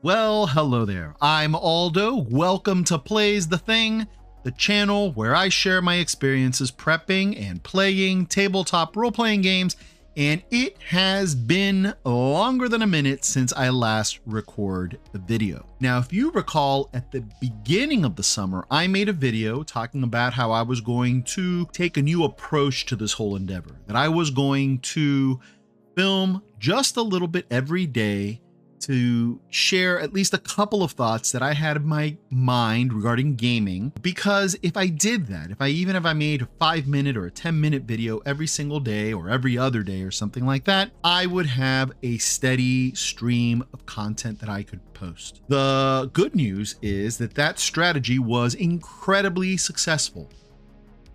Well, hello there. I'm Aldo. Welcome to Plays the Thing, the channel where I share my experiences prepping and playing tabletop role-playing games, and it has been longer than a minute since I last recorded a video. Now, if you recall, at the beginning of the summer, I made a video talking about how I was going to take a new approach to this whole endeavor, that I was going to film just a little bit every day to share at least a couple of thoughts that I had in my mind regarding gaming. Because if I did that, if I made a 5-minute or a 10-minute video every single day or every other day or something like that, I would have a steady stream of content that I could post. The good news is that that strategy was incredibly successful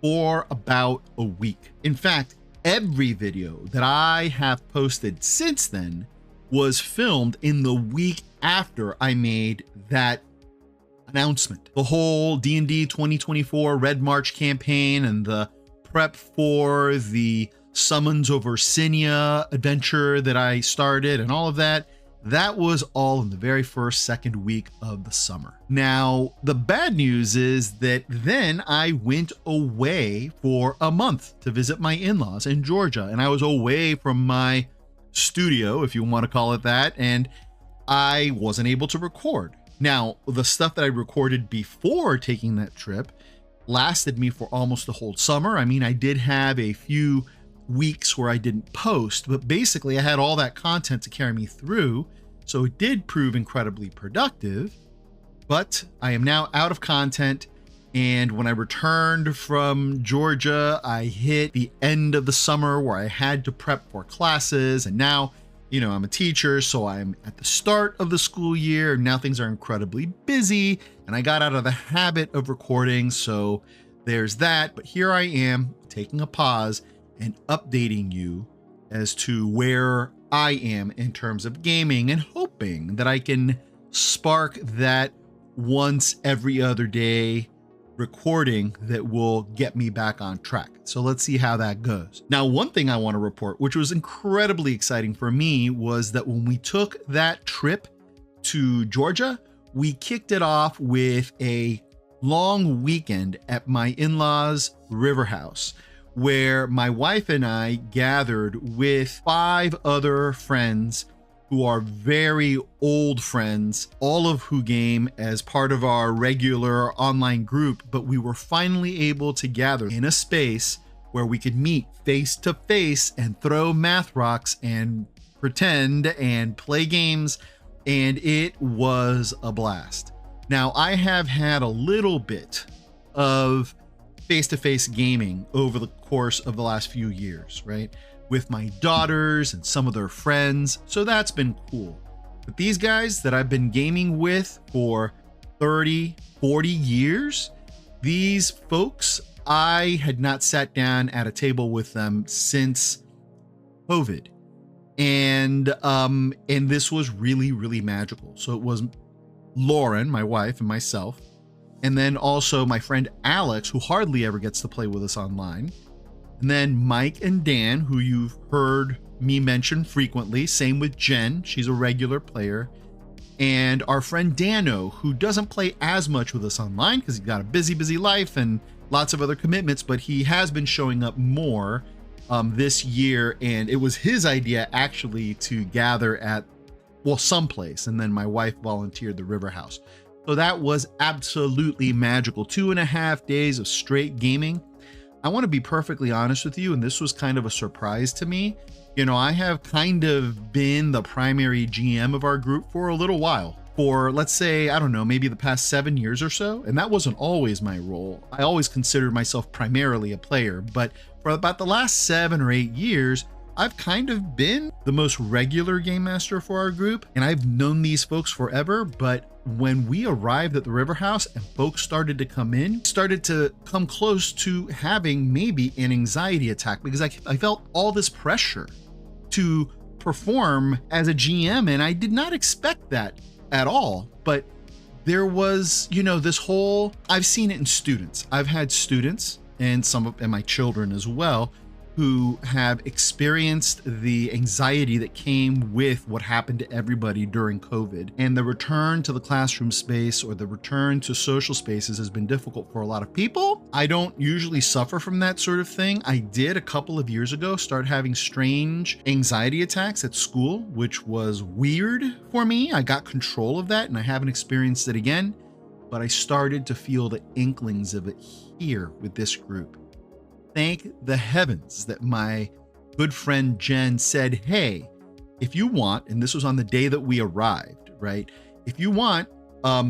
for about a week. In fact, every video that I have posted since then was filmed in the week after I made that announcement. The whole D&D 2024 Red March campaign and the prep for the Summons over Cinia adventure that I started and all of that, that was all in the very second week of the summer. Now, the bad news is that then I went away for a month to visit my in-laws in Georgia, and I was away from my studio, if you want to call it that, and I wasn't able to record. Now, the stuff that I recorded before taking that trip lasted me for almost the whole summer. I mean, I did have a few weeks where I didn't post, but basically I had all that content to carry me through, so it did prove incredibly productive. But I am now out of content, and when I returned from Georgia, I hit the end of the summer where I had to prep for classes. And now, you know, I'm a teacher, so I'm at the start of the school year. And now things are incredibly busy, and I got out of the habit of recording. So there's that. But here I am taking a pause and updating you as to where I am in terms of gaming, and hoping that I can spark that once every other day recording that will get me back on track. So let's see how that goes. Now, one thing I want to report, which was incredibly exciting for me, was that when we took that trip to Georgia, we kicked it off with a long weekend at my in-laws' river house, where my wife and I gathered with 5 other friends who are very old friends, all of who game as part of our regular online group. But we were finally able to gather in a space where we could meet face to face and throw math rocks and pretend and play games, and it was a blast. Now, I have had a little bit of face-to-face gaming over the course of the last few years, right? With my daughters and some of their friends. So that's been cool. But these guys that I've been gaming with for 30, 40 years, these folks, I had not sat down at a table with them since COVID. And this was really, really magical. So it was Lauren, my wife, and myself, and then also my friend Alex, who hardly ever gets to play with us online. And then Mike and Dan, who you've heard me mention frequently. Same with Jen. She's a regular player. And our friend Dano, who doesn't play as much with us online because he's got a busy life and lots of other commitments, but he has been showing up more this year. And it was his idea actually to gather at, well, someplace. And then my wife volunteered the river house. So that was absolutely magical. 2.5 days of straight gaming. I want to be perfectly honest with you, and this was kind of a surprise to me. You know, I have kind of been the primary GM of our group for a little while. For, let's say, I don't know, maybe the past 7 years or so. And that wasn't always my role. I always considered myself primarily a player. But for about the last 7 or 8 years, I've kind of been the most regular game master for our group. And I've known these folks forever. But when we arrived at the river house and folks started to come in, started to come close to having maybe an anxiety attack, because I felt all this pressure to perform as a GM, and I did not expect that at all. But there was, you know, this whole, I've seen it in students. I've had students and my children as well, who have experienced the anxiety that came with what happened to everybody during COVID. And the return to the classroom space or the return to social spaces has been difficult for a lot of people. I don't usually suffer from that sort of thing. I did a couple of years ago start having strange anxiety attacks at school, which was weird for me. I got control of that and I haven't experienced it again, but I started to feel the inklings of it here with this group. Thank the heavens that my good friend Jen said, hey, if you want, and this was on the day that we arrived, right? If you want,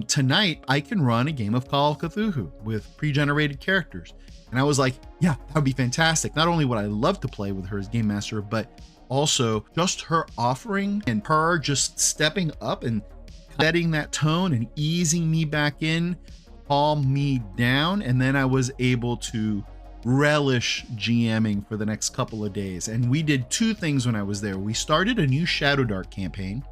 tonight I can run a game of Call of Cthulhu with pre-generated characters. And I was like, yeah, that would be fantastic. Not only would I love to play with her as game master, but also just her offering and her just stepping up and setting that tone and easing me back in, calm me down. And then I was able to relish GMing for the next couple of days. And we did two things when I was there. We started a new Shadow Dark campaign,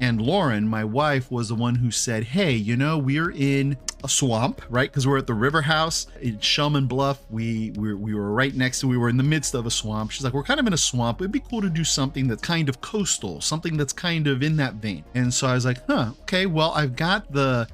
and Lauren, my wife, was the one who said, hey, you know, we're in a swamp, right? Because we're at the River House in Shellman Bluff. We were right next to, we were in the midst of a swamp. She's like, we're kind of in a swamp. It'd be cool to do something that's kind of coastal, something that's kind of in that vein. And so I was like, okay, well, I've got the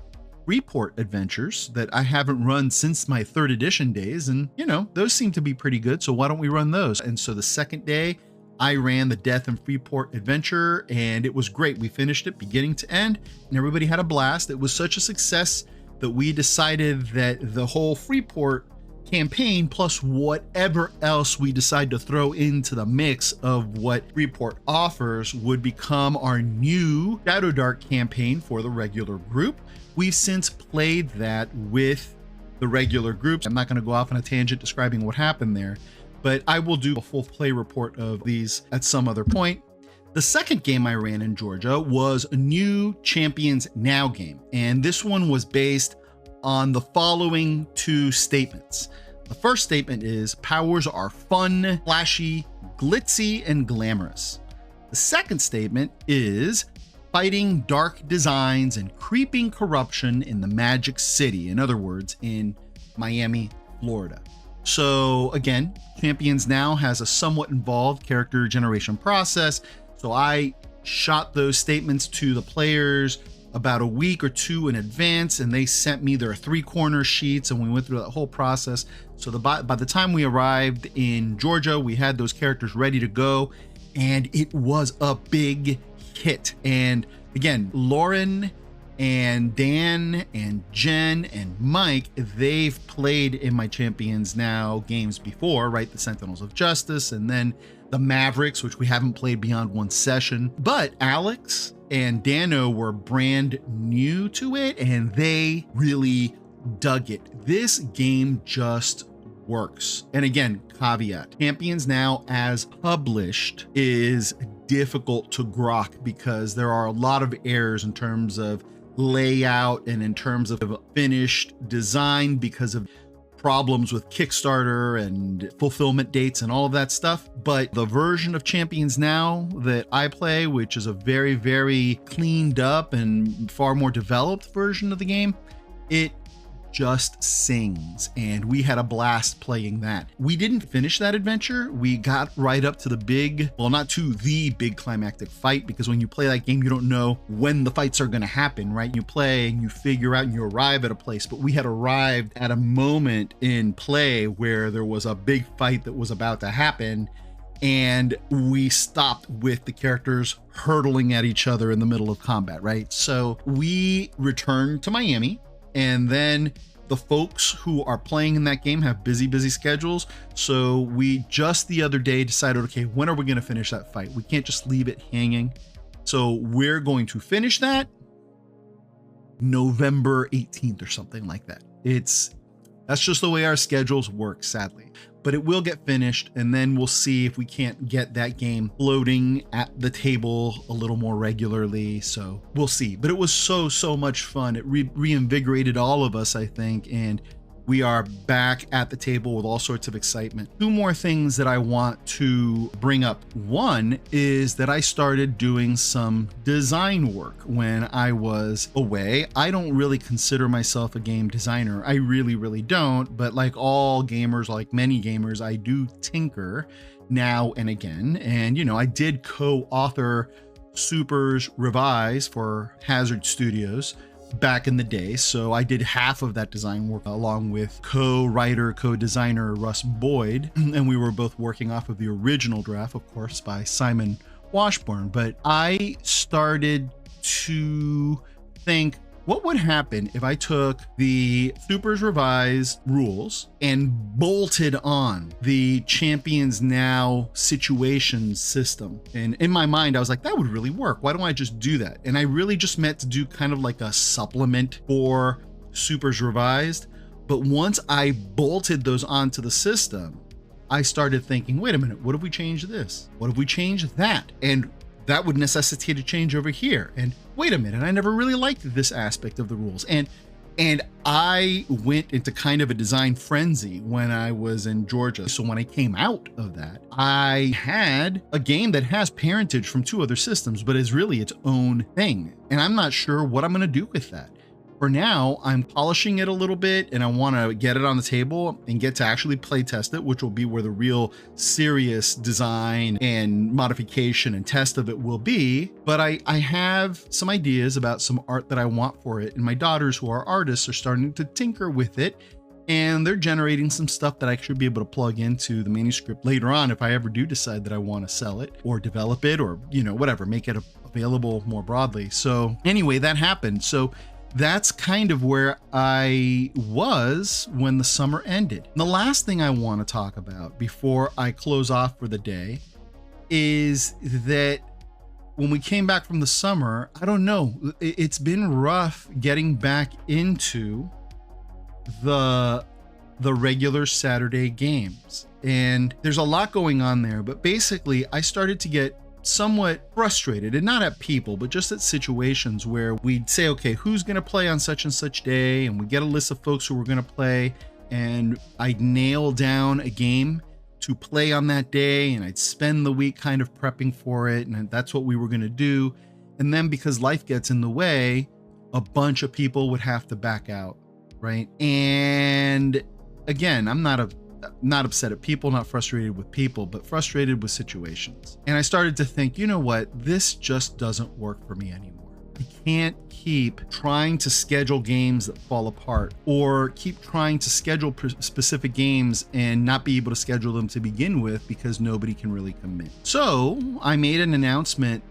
Report adventures that I haven't run since my 3rd edition days. And, you know, those seem to be pretty good. So why don't we run those? And so the second day I ran the Death and Freeport adventure and it was great. We finished it beginning to end and everybody had a blast. It was such a success that we decided that the whole Freeport campaign plus whatever else we decide to throw into the mix of what Freeport offers would become our new Shadow Dark campaign for the regular group. We've since played that with the regular groups. I'm not going to go off on a tangent describing what happened there, but I will do a full play report of these at some other point. The second game I ran in Georgia was a new Champions Now game, and this one was based on the following two statements. The first statement is powers are fun, flashy, glitzy, and glamorous. The second statement is fighting dark designs and creeping corruption in the Magic City. In other words, in Miami, Florida. So again, Champions Now has a somewhat involved character generation process. So I shot those statements to the players about a week or two in advance, and they sent me their 3-corner sheets, and we went through that whole process. So by the time we arrived in Georgia, we had those characters ready to go, and it was a big hit. And again, Lauren and Dan and Jen and Mike, they've played in my Champions Now games before, right? The Sentinels of Justice and then the Mavericks, which we haven't played beyond one session. But Alex and Dano were brand new to it and they really dug it. This game just works. And again, caveat, Champions Now as published is difficult to grok because there are a lot of errors in terms of layout and in terms of finished design because of problems with Kickstarter and fulfillment dates and all of that stuff. But the version of Champions Now that I play, which is a very, very cleaned up and far more developed version of the game, it just sings, and we had a blast playing that. We didn't finish that adventure. We got right up to the big, well, not to the big climactic fight, because when you play that game, you don't know when the fights are going to happen, right? You play and you figure out and you arrive at a place, but we had arrived at a moment in play where there was a big fight that was about to happen, and we stopped with the characters hurtling at each other in the middle of combat, right? So we returned to Miami. And then the folks who are playing in that game have busy schedules. So we just the other day decided, okay, when are we going to finish that fight? We can't just leave it hanging. So we're going to finish that November 18th or something like that. That's just the way our schedules work, sadly. But it will get finished, and then we'll see if we can't get that game floating at the table a little more regularly. So we'll see. But it was so much fun. It reinvigorated all of us, I think. And we are back at the table with all sorts of excitement. Two more things that I want to bring up. One is that I started doing some design work when I was away. I don't really consider myself a game designer. I really don't, but like all gamers, like many gamers, I do tinker now and again. And, you know, I did co-author Super's Revise for Hazard Studios back in the day. So I did half of that design work along with co-writer, co-designer Russ Boyd. And we were both working off of the original draft, of course, by Simon Washburn. But I started to think, what would happen if I took the Super's Revised rules and bolted on the Champions Now situations system? And in my mind, I was like, that would really work. Why don't I just do that? And I really just meant to do kind of like a supplement for Super's Revised. But once I bolted those onto the system, I started thinking, wait a minute, what if we change this? What if we change that? And that would necessitate a change over here. And wait a minute, I never really liked this aspect of the rules. And I went into kind of a design frenzy when I was in Georgia. So when I came out of that, I had a game that has parentage from two other systems, but is really its own thing. And I'm not sure what I'm going to do with that. For now, I'm polishing it a little bit and I want to get it on the table and get to actually play test it, which will be where the real serious design and modification and test of it will be. But I have some ideas about some art that I want for it. And my daughters, who are artists, are starting to tinker with it. And they're generating some stuff that I should be able to plug into the manuscript later on if I ever do decide that I want to sell it or develop it or, you know, whatever, make it available more broadly. So anyway, that happened. So that's kind of where I was when the summer ended. The last thing I want to talk about before I close off for the day is that when we came back from the summer, I don't know, it's been rough getting back into the regular Saturday games. And there's a lot going on there, but basically I started to get somewhat frustrated, and not at people, but just at situations where we'd say, okay, who's going to play on such and such day? And we get a list of folks who were going to play, and I'd nail down a game to play on that day, and I'd spend the week kind of prepping for it, and that's what we were going to do. And then because life gets in the way, a bunch of people would have to back out, right? And again, I'm not upset at people, not frustrated with people, but frustrated with situations. And I started to think, you know what, this just doesn't work for me anymore. I can't keep trying to schedule games that fall apart, or keep trying to schedule specific games and not be able to schedule them to begin with because nobody can really commit. So I made an announcement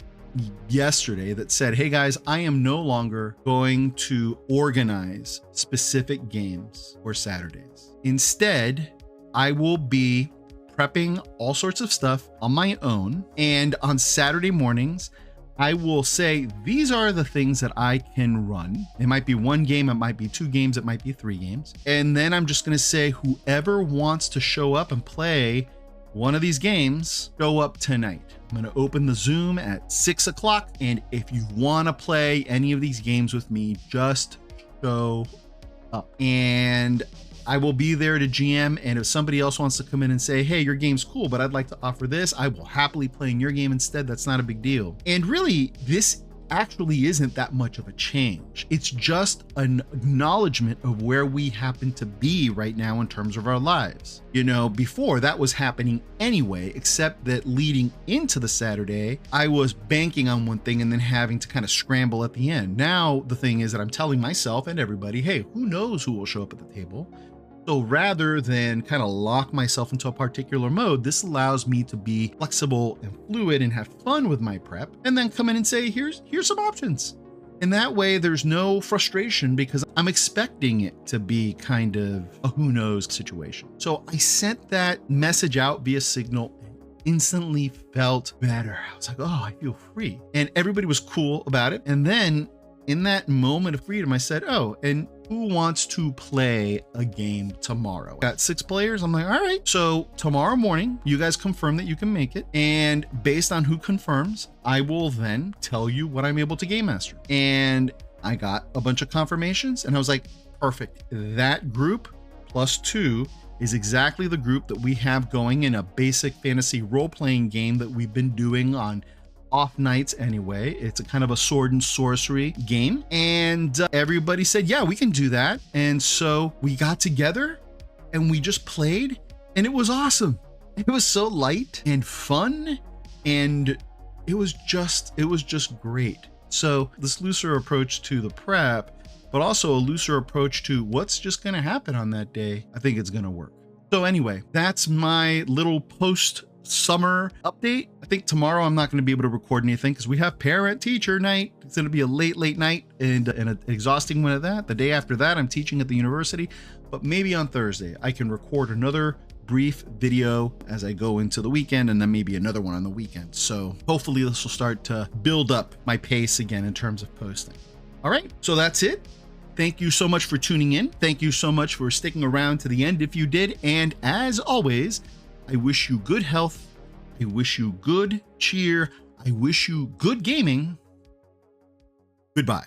yesterday that said, hey guys, I am no longer going to organize specific games for Saturdays. Instead, I will be prepping all sorts of stuff on my own. And on Saturday mornings, I will say, these are the things that I can run. It might be one game, it might be two games, it might be three games. And then I'm just going to say, whoever wants to show up and play one of these games, show up tonight. I'm going to open the Zoom at 6 o'clock. And if you want to play any of these games with me, just show up. And I will be there to GM, and if somebody else wants to come in and say, hey, your game's cool, but I'd like to offer this, I will happily play in your game instead. That's not a big deal. And really, this actually isn't that much of a change. It's just an acknowledgement of where we happen to be right now in terms of our lives. You know, before that was happening anyway, except that leading into the Saturday, I was banking on one thing and then having to kind of scramble at the end. Now, the thing is that I'm telling myself and everybody, hey, who knows who will show up at the table? So rather than kind of lock myself into a particular mode, this allows me to be flexible and fluid and have fun with my prep, and then come in and say, here's some options. And that way there's no frustration because I'm expecting it to be kind of a who knows situation. So I sent that message out via Signal and instantly felt better. I was like, oh, I feel free. And everybody was cool about it. And then in that moment of freedom, I said, oh, and who wants to play a game tomorrow? Got 6 players. I'm like, all right. So tomorrow morning, you guys confirm that you can make it. And based on who confirms, I will then tell you what I'm able to game master. And I got a bunch of confirmations and I was like, perfect. That group plus 2 is exactly the group that we have going in a basic fantasy role-playing game that we've been doing on off nights anyway. It's a kind of a sword and sorcery game. And everybody said, yeah, we can do that. And so we got together and we just played, and it was awesome. It was so light and fun, and it was just great. So this looser approach to the prep, but also a looser approach to what's just going to happen on that day, I think it's going to work. So anyway, that's my little post summer update. I think tomorrow I'm not going to be able to record anything because we have parent teacher night. It's going to be a late night and an exhausting one of that. The day after that, I'm teaching at the university, but maybe on Thursday I can record another brief video as I go into the weekend, and then maybe another one on the weekend. So hopefully this will start to build up my pace again in terms of posting. All right, so that's it. Thank you so much for tuning in. Thank you so much for sticking around to the end if you did. And as always, I wish you good health. I wish you good cheer. I wish you good gaming. Goodbye.